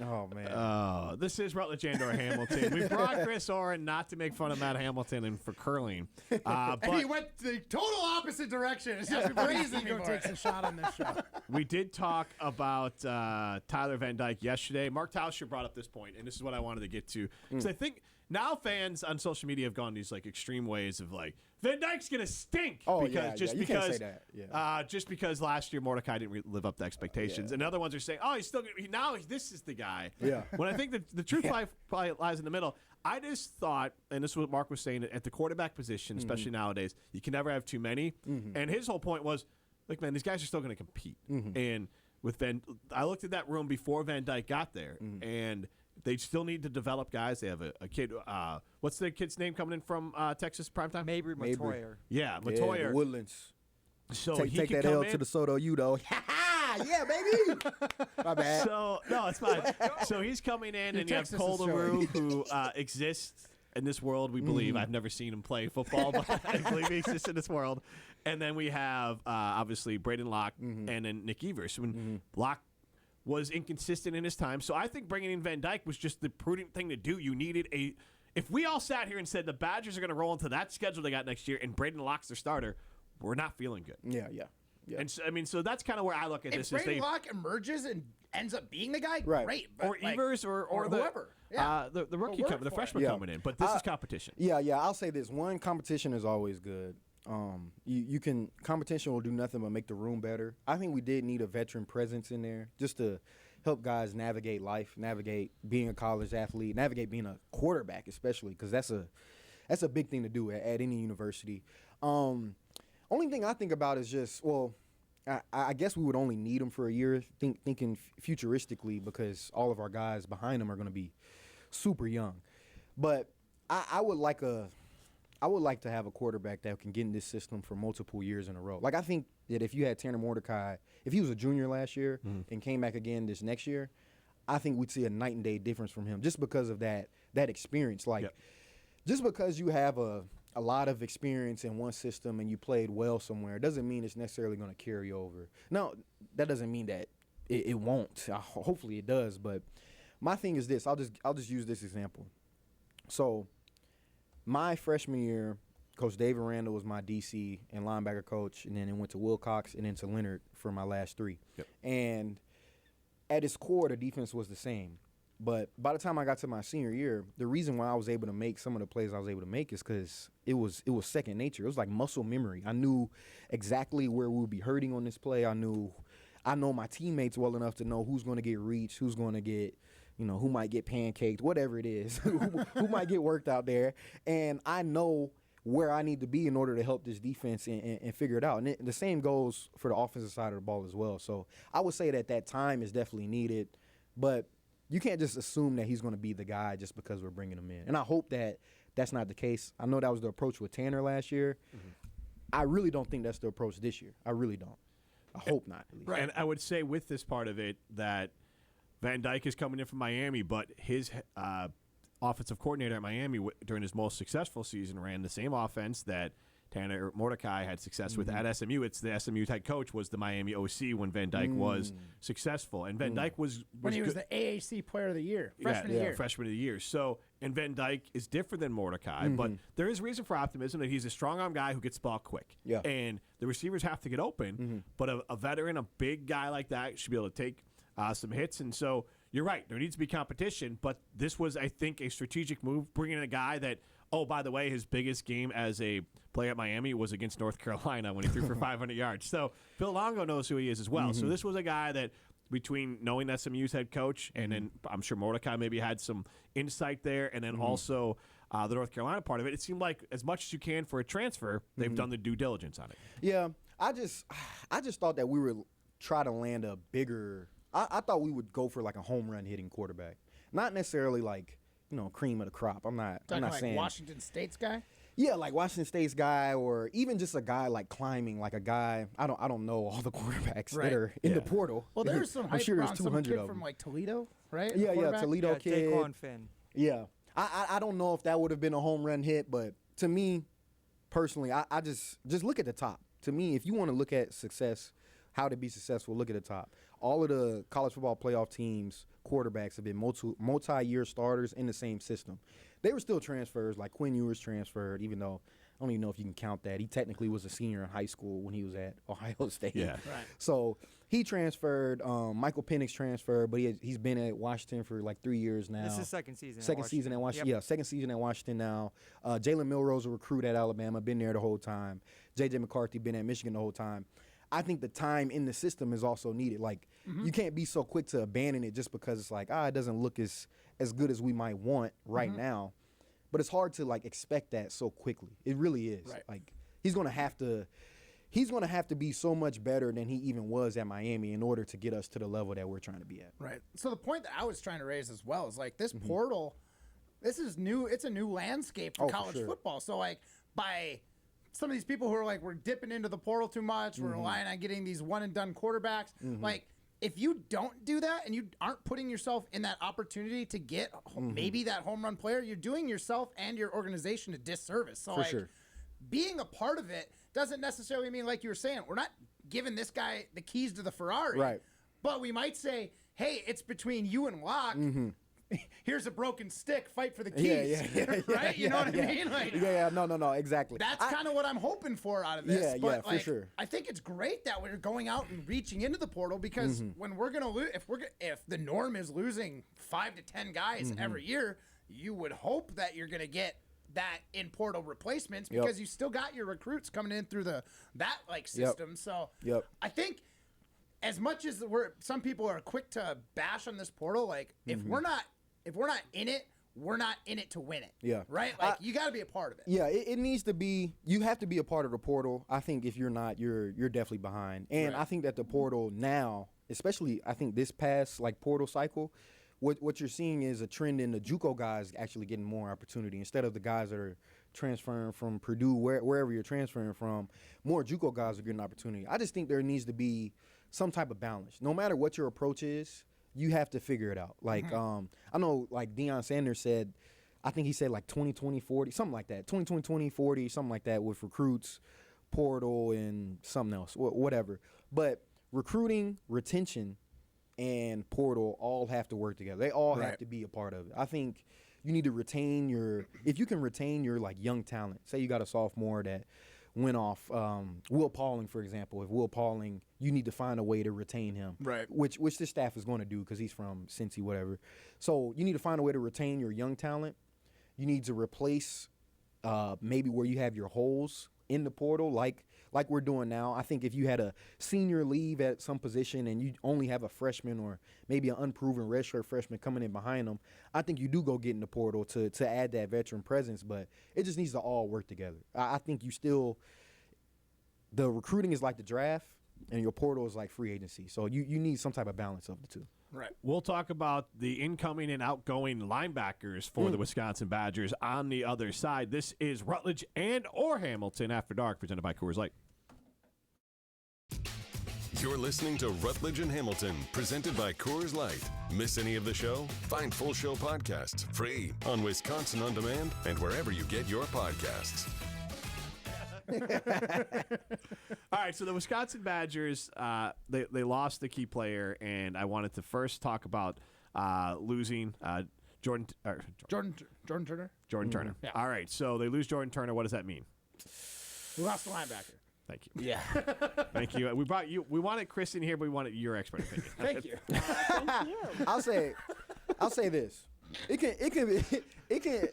Oh, man. This is Rutledge and/or Hamilton. We brought Chris Orr in not to make fun of Matt Hamilton and for curling. But and he went the total opposite direction. It's just crazy. Ego takes a shot on this show. we did talk about Tyler Van Dyke yesterday. Mark Tauscher brought up this point, and this is what I wanted to get to. Because I think now fans on social media have gone these like extreme ways of like, Van Dyke's going to stink. Oh, because, you can't say that. Yeah. Just because last year Mordecai didn't live up to expectations. And other ones are saying, oh, he's still now this is the guy. Yeah. When I think the truth probably lies in the middle. I just thought, and this is what Mark was saying, at the quarterback position, especially nowadays, you can never have too many. And his whole point was, look, man, these guys are still going to compete. And with I looked at that room before Van Dyke got there, and they still need to develop guys. They have a kid. What's the kid's name coming in from Texas primetime? Mabry Matoyer. Yeah, Matoyer. Yeah, the Woodlands. So take that L to the Soto U, though. Yeah, baby. My bad. So no, it's fine. So he's coming in, and you have Cole LaRue, who exists in this world. We believe. I've never seen him play football, but I believe he exists in this world. And then we have obviously Braden Locke and then Nick Evers. When Locke was inconsistent in his time, so I think bringing in Van Dyke was just the prudent thing to do. You needed if we all sat here and said the Badgers are going to roll into that schedule they got next year, and Braden Locke's their starter, we're not feeling good. Yeah. And so, I mean, so that's kind of where I look at this. If Braden Locke emerges and ends up being the guy, Right. great. Or Evers or whoever. Yeah. The rookie coming, the freshman coming in. But this is competition. Yeah. I'll say this. One, competition is always good. Competition will do nothing but make the room better. I think we did need a veteran presence in there just to help guys navigate life, navigate being a college athlete, navigate being a quarterback, especially because that's a big thing to do at any university. Only thing I think about is just, I guess we would only need him for a year, thinking futuristically, because all of our guys behind him are going to be super young. But I would like to have a quarterback that can get in this system for multiple years in a row. Like, I think that if you had Tanner Mordecai, if he was a junior last year and came back again this next year, I think we'd see a night and day difference from him just because of that experience. Like, just because you have a lot of experience in one system and you played well somewhere doesn't mean it's necessarily going to carry over. No, that doesn't mean that it won't. Hopefully it does. But my thing is this. I'll just use this example. So my freshman year, Coach David Randall was my DC and linebacker coach, and then it went to Wilcox and then to Leonard for my last three. And at its core, the defense was the same. But by the time I got to my senior year, the reason why I was able to make some of the plays I was able to make is because it was second nature. It was like muscle memory. I knew exactly where we would be hurting on this play. I know my teammates well enough to know who's going to get reached, who's going to get, who might get pancaked, whatever it is, who might get worked out there. And I know where I need to be in order to help this defense and figure it out. And the same goes for the offensive side of the ball as well. So I would say that time is definitely needed, but you can't just assume that he's going to be the guy just because we're bringing him in. And I hope that that's not the case. I know that was the approach with Tanner last year. I really don't think that's the approach this year. I really don't. I hope not, at least. Right. And I would say with this part of it that Van Dyke is coming in from Miami, but his offensive coordinator at Miami during his most successful season ran the same offense that Tanner Mordecai had success with at SMU. It's the SMU head coach was the Miami OC when Van Dyke was successful, and Van Dyke was when he was the AAC Player of the Year, freshman of the year. Freshman of the year. So, and Van Dyke is different than Mordecai, but there is reason for optimism that he's a strong arm guy who gets the ball quick. Yeah. And the receivers have to get open, but a veteran, a big guy like that should be able to take some hits. And so you're right, there needs to be competition, but this was, I think, a strategic move, bringing in a guy that, oh, by the way, his biggest game as a player at Miami was against North Carolina when he threw for 500 yards. So Phil Longo knows who he is as well. So this was a guy that, between knowing SMU's head coach and then I'm sure Mordecai maybe had some insight there, and then also the North Carolina part of it, it seemed like as much as you can for a transfer, they've done the due diligence on it. Yeah, I just thought that we would try to land a bigger – I thought we would go for like a home run hitting quarterback. Not necessarily like – cream of the crop. I'm not saying Washington State's guy. Yeah, like Washington State's guy, or even just a guy like climbing, like a guy. I don't know all the quarterbacks that are in the portal. Well, there's some hype around some kid from like Toledo, right? Yeah, Toledo kid. Daquan Finn. Yeah, I don't know if that would have been a home run hit, but to me, personally, I just look at the top. To me, if you want to look at success, how to be successful, look at the top. all of the college football playoff teams' quarterbacks have been multi-year starters in the same system. They were still transfers, like Quinn Ewers transferred, even though I don't even know if you can count that. He technically was a senior in high school when he was at Ohio State. Yeah. Right. So he transferred. Michael Penix transferred, but he's been at Washington for like 3 years now. This is his second season. Second season at Washington. Yep. Yeah, second season at Washington now. Jalen Milroe, a recruit at Alabama, been there the whole time. J.J. McCarthy been at Michigan the whole time. I think the time in the system is also needed. Like, you can't be so quick to abandon it just because it's like, it doesn't look as good as we might want right now. But it's hard to, like, expect that so quickly. It really is. Right. Like, he's going to have to be so much better than he even was at Miami in order to get us to the level that we're trying to be at. Right. So the point that I was trying to raise as well is like this portal, this is new. It's a new landscape for college football. So like by some of these people who are like, we're dipping into the portal too much. We're relying on getting these one and done quarterbacks. Like if you don't do that and you aren't putting yourself in that opportunity to get maybe that home run player, you're doing yourself and your organization a disservice. So being a part of it doesn't necessarily mean, like you were saying, we're not giving this guy the keys to the Ferrari. Right. But we might say, hey, it's between you and Locke. Here's a broken stick. Fight for the keys. Right? You know what I mean? Like, no, exactly. That's kind of what I'm hoping for out of this. Yeah, but for sure. I think it's great that we're going out and reaching into the portal because when we're gonna lose, if the norm is losing 5 to 10 guys every year, you would hope that you're gonna get that in portal replacements because you still got your recruits coming in through that system. So I think as much as some people are quick to bash on this portal, like if we're not in it, we're not in it to win it. Yeah. Right? Like you got to be a part of it. Yeah, it needs to be. You have to be a part of the portal. I think if you're not, you're definitely behind. And I think that the portal now, especially I think this past like portal cycle, what you're seeing is a trend in the JUCO guys actually getting more opportunity instead of the guys that are transferring from Purdue, wherever you're transferring from. More JUCO guys are getting opportunity. I just think there needs to be some type of balance. No matter what your approach is, you have to figure it out. Like I know like Deion Sanders said, I think he said like 20-20-40, something like that. 20-20-20-40, something like that with recruits, portal, and something else, whatever. But recruiting, retention, and portal all have to work together. They all have to be a part of it. I think you need to retain if you can retain your like young talent. Say you got a sophomore that went off, Will Pauling, for example. If Will Pauling, you need to find a way to retain him. Right. Which this staff is going to do because he's from Cincy, whatever. So you need to find a way to retain your young talent. You need to replace maybe where you have your holes in the portal, like we're doing now. I think if you had a senior leave at some position and you only have a freshman or maybe an unproven redshirt freshman coming in behind them, I think you do go get in the portal to add that veteran presence, but it just needs to all work together. I think the recruiting is like the draft and your portal is like free agency. So you need some type of balance of the two. Right. We'll talk about the incoming and outgoing linebackers for the Wisconsin Badgers on the other side. This is Rutledge or Hamilton After Dark, presented by Coors Light. You're listening to Rutledge and Hamilton, presented by Coors Light. Miss any of the show? Find full show podcasts free on Wisconsin On Demand and wherever you get your podcasts. All right, so the Wisconsin Badgers, they lost the key player, and I wanted to first talk about losing Jordan Turner. Jordan Turner. Yeah. All right, so they lose Jordan Turner. What does that mean? We lost the linebacker. Thank you. Yeah. Thank you. We brought you. We wanted Chris in here, but we wanted your expert opinion. Thank you. I'll say this. It can.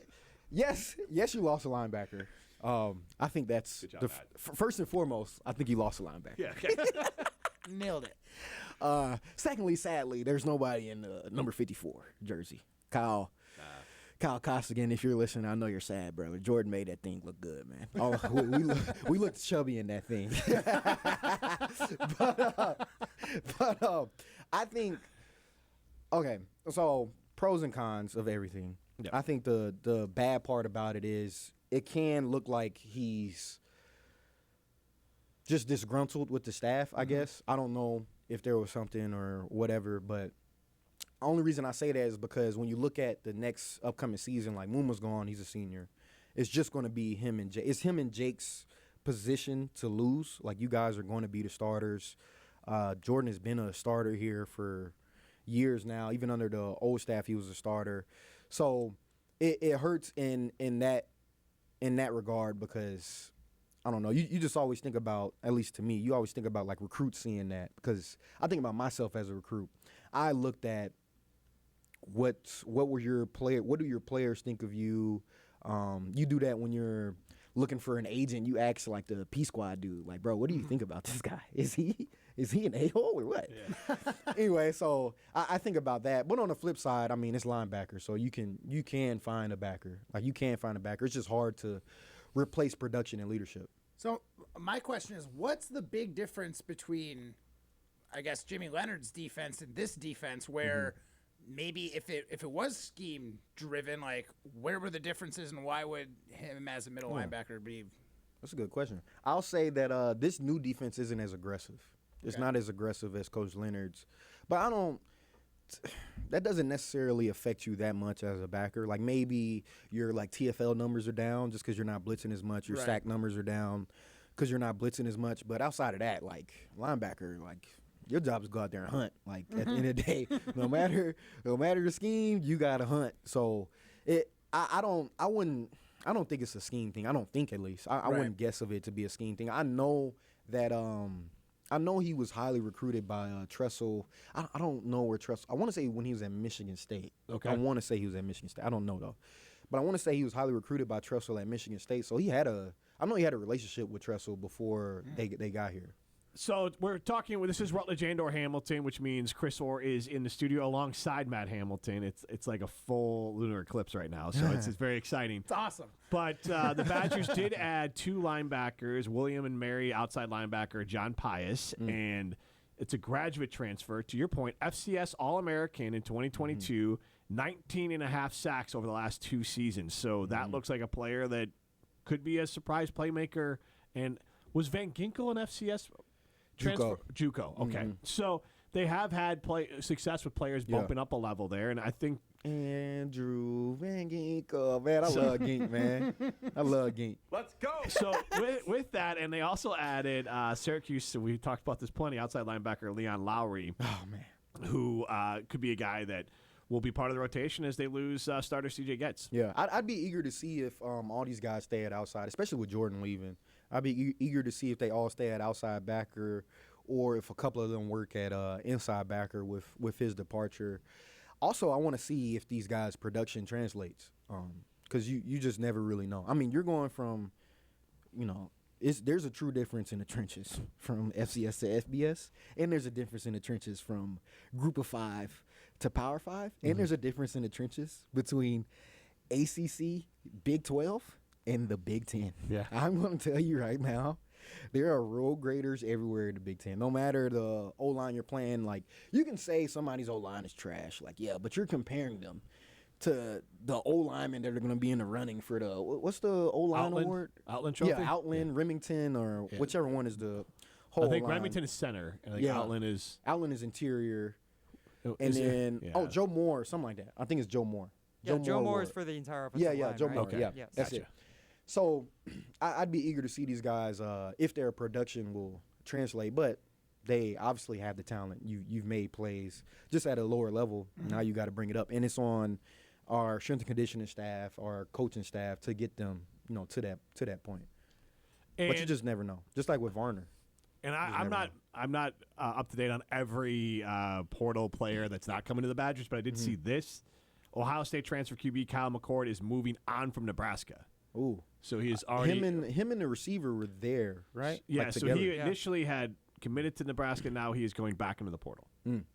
Yes, you lost a linebacker. I think that's Good job, first and foremost. I think you lost a linebacker. Yeah. Okay. Nailed it. Secondly, sadly, there's nobody in the number 54 jersey. Kyle Costigan, if you're listening, I know you're sad, brother. Jordan made that thing look good, man. Oh, we looked chubby in that thing. but I think, okay, so pros and cons of everything. Yeah. I think the bad part about it is it can look like he's just disgruntled with the staff, I guess. I don't know if there was something or whatever, but the only reason I say that is because when you look at the next upcoming season, like Muma's gone, he's a senior. It's just going to be him and Jake. It's him and Jake's position to lose. Like, you guys are going to be the starters. Jordan has been a starter here for years now. Even under the old staff, he was a starter. So it hurts in that regard because I don't know. You just always think about, at least to me, you always think about like recruits seeing that, because I think about myself as a recruit. I looked at what do your players think of you. You do that when you're looking for an agent. You ask like the P Squad dude, like, bro, what do you think about this guy? Is he an a-hole or what? Yeah. Anyway, so I think about that. But on the flip side, I mean, it's linebacker, so you can find a backer. Like, you can find a backer. It's just hard to replace production and leadership. So my question is, what's the big difference between, I guess, Jimmy Leonard's defense and this defense, where maybe if it was scheme driven, like, where were the differences and why would him as a middle linebacker be? That's a good question. I'll say that this new defense isn't as aggressive. It's not as aggressive as Coach Leonard's. But that doesn't necessarily affect you that much as a backer. Like, maybe your like TFL numbers are down just because you're not blitzing as much. Your sack numbers are down because you're not blitzing as much. But outside of that, like, linebacker, like, your job is to go out there and hunt. Like, at the end of the day, no matter the scheme, you got to hunt. So I don't think it's a scheme thing. I don't think, at least. I wouldn't guess of it to be a scheme thing. I know that I know he was highly recruited by Tressel. I don't know where Tressel. I want to say when he was at Michigan State. Okay. I want to say he was at Michigan State. I don't know though, but I want to say he was highly recruited by Tressel at Michigan State. So I know he had a relationship with Tressel before they got here. So we're talking. This is Rutledge and/or Hamilton, which means Chris Orr is in the studio alongside Matt Hamilton. It's like a full lunar eclipse right now, so it's very exciting. It's awesome. But the Badgers did add 2 linebackers, William and Mary, outside linebacker John Pius, and it's a graduate transfer. To your point, FCS All-American in 2022, 19 and a half sacks over the last 2 seasons. So that looks like a player that could be a surprise playmaker. And was Van Ginkel an FCS? JUCO. Okay. So they have had success with players bumping up a level there, and I think Andrew Van Ginkel, man, I love Gink, man. I love Gink. Let's go. So with that, and they also added Syracuse. So we talked about this plenty. Outside linebacker Leon Lowry, who could be a guy that will be part of the rotation as they lose starter CJ Getz. Yeah, I'd be eager to see if all these guys stay at outside, especially with Jordan leaving. I'd be eager to see if they all stay at outside backer or if a couple of them work at inside backer with his departure. Also, I want to see if these guys' production translates because you just never really know. I mean, you're going from, there's a true difference in the trenches from FCS to FBS, and there's a difference in the trenches from Group of 5 to Power 5, and there's a difference in the trenches between ACC, Big 12, and the Big 10. Yeah. I'm going to tell you right now, there are road graders everywhere in the Big 10. No matter the O-line you're playing, like, you can say somebody's O-line is trash. Like, yeah, but you're comparing them to the O-linemen that are going to be in the running for the, what's the O-line award? Outland Trophy? Yeah, Outland, Remington, or whichever one is the whole I think line. Remington is center, and I think Outland is interior. Is and then, Joe Moore, something like that. I think it's Joe Moore. Yeah, Joe Moore is for the entire offensive line, Joe right? Moore. Okay. Yeah, Yes. that's it. So I'd be eager to see these guys if their production will translate, but they obviously have the talent. You've made plays just at a lower level. Now you got to bring it up, and it's on our strength and conditioning staff, our coaching staff, to get them to that point. But you just never know. Just like with Varner. And I'm not up to date on every portal player that's not coming to the Badgers, but I did see this. Ohio State transfer QB Kyle McCord is moving on from Nebraska. Ooh. So he is already him and the receiver were there, right? Yeah. Like, so together. he initially had committed to Nebraska. Now he is going back into the portal.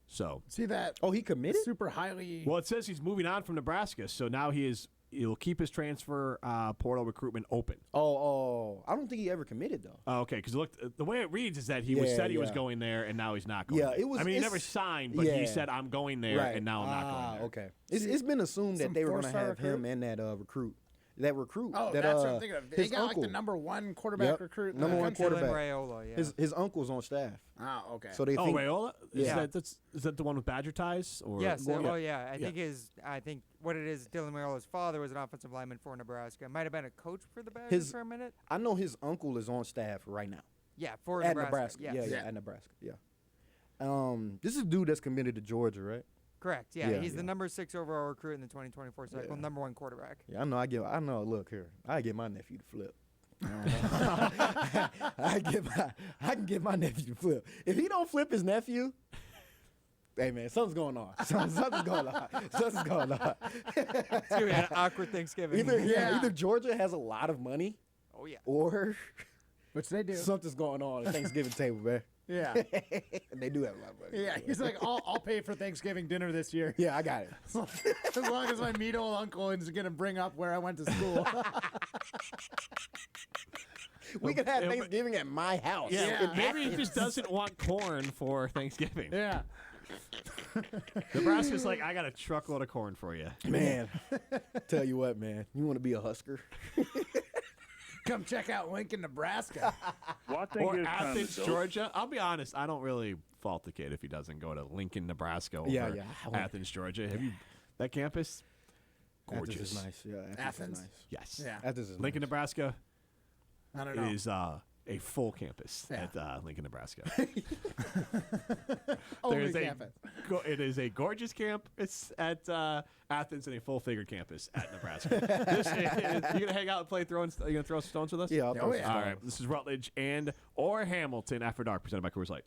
So See that? Oh, he committed? Super highly. well, it says he's moving on from Nebraska. So now he'll keep his transfer portal recruitment open. Oh, I don't think he ever committed though. Oh, okay, because the way it reads is that he said he was going there, and now he's not going. Yeah, there. it was. I mean, he never signed, but he said I'm going there, right. and now I'm not going there. Okay, it's been assumed that Some they were going to four-star have him and that recruit. That recruit. Oh, that, that's what I'm thinking of. They his got uncle. like the number 1 quarterback recruit. in the Number 1 country. quarterback. Raiola, yeah. His uncle's on staff. Oh, okay. So they think. Raiola? Yeah. Is that the one with Badger ties? Or Yes. Well, Well, yeah. I think what it is, Dylan Raiola's father was an offensive lineman for Nebraska. Might have been a coach for the Badgers for a minute. I know his uncle is on staff right now. Yeah, for At Nebraska. Nebraska. Yes. Yeah, at Nebraska. Yeah. This is a dude that's committed to Georgia, right? Correct. Yeah, Yeah, he's yeah. the number 6 overall recruit in the 2024 cycle, Yeah. number 1 quarterback. Yeah, I know. Look here, I get my nephew to flip. I can get my nephew to flip. If he don't flip his nephew, hey man, something's going on. Something's going on. Something's going on. It's gonna be an awkward Thanksgiving. Either Georgia has a lot of money, Oh yeah. or Which they do. something's going on at the Thanksgiving table, man. Yeah. They do have a lot of money. Yeah. He's like, I'll pay for Thanksgiving dinner this year. Yeah, I got it. As long as my meat old uncle is going to bring up where I went to school. We can have Thanksgiving at my house. Yeah, maybe he just doesn't want corn for Thanksgiving. Yeah. Nebraska's like, I got a truckload of corn for you. Man, tell you what, man, you want to be a Husker? Come check out Lincoln, Nebraska. Or Athens, Georgia. I'll be honest, I don't really fault the kid if he doesn't go to Lincoln, Nebraska over Yeah. Athens, Georgia. Have you that campus? Gorgeous. Athens is nice. Yeah, Athens? is nice. Yes. Yeah. Athens is Lincoln, nice. Nebraska I don't know. is a full campus Yeah. at Lincoln, Nebraska. Only campus. It is a gorgeous campus at Athens and a full-figured campus at Nebraska. You gonna hang out and play throwing? You gonna throw stones with us? Yeah, I'll throw yeah. some All stones. right. This is Rutledge or Hamilton After Dark, presented by Coors Light.